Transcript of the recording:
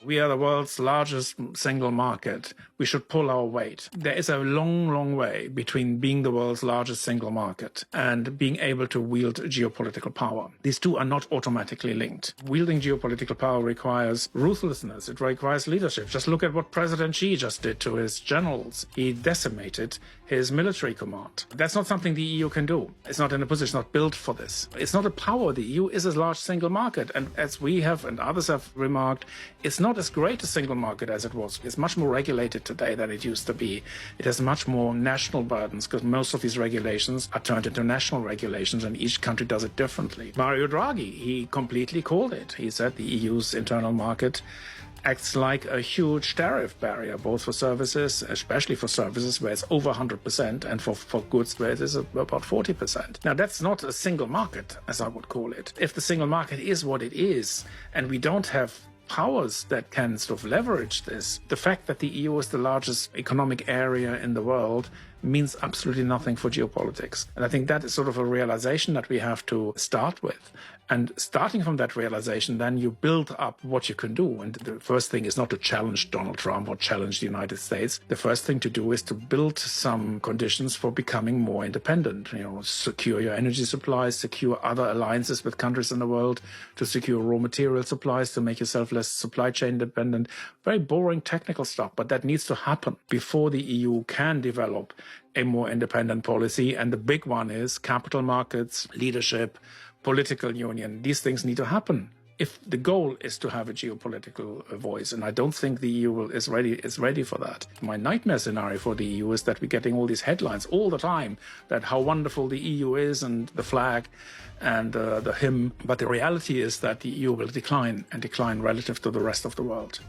We are the world's largest single market. We should pull our weight. There is a long, long way between being the world's largest single market and being able to wield geopolitical power. These two are not automatically linked. Wielding geopolitical power requires ruthlessness. It requires leadership. Just look at what President Xi just did to his generals. He decimated his military command. That's not something the EU can do. It's not in a position, not built for this. It's not a power. The EU is a large single market. And as we have and others have remarked, it's not as great a single market as it was. It's much more regulated today than it used to be. It has much more national burdens because most of these regulations are turned into national regulations and each country does it differently. Mario Draghi, he completely called it. He said the EU's internal market acts like a huge tariff barrier, both for services, especially for services where it's over 100%, and for goods where it is about 40%. Now, that's not a single market, as I would call it. If the single market is what it is, and we don't have powers that can sort of leverage this, the fact that the EU is the largest economic area in the world means absolutely nothing for geopolitics. And I think that is sort of a realization that we have to start with. And starting from that realization, then you build up what you can do. And the first thing is not to challenge Donald Trump or challenge the United States. The first thing to do is to build some conditions for becoming more independent. Secure your energy supplies, secure other alliances with countries in the world, to secure raw material supplies, to make yourself less supply chain dependent. Very boring technical stuff, but that needs to happen before the EU can develop a more independent policy. And the big one is capital markets, leadership, political union. These things need to happen if the goal is to have a geopolitical voice. And I don't think the EU is ready for that. My nightmare scenario for the EU is that we're getting all these headlines all the time that how wonderful the EU is and the flag and the hymn. But the reality is that the EU will decline and decline relative to the rest of the world.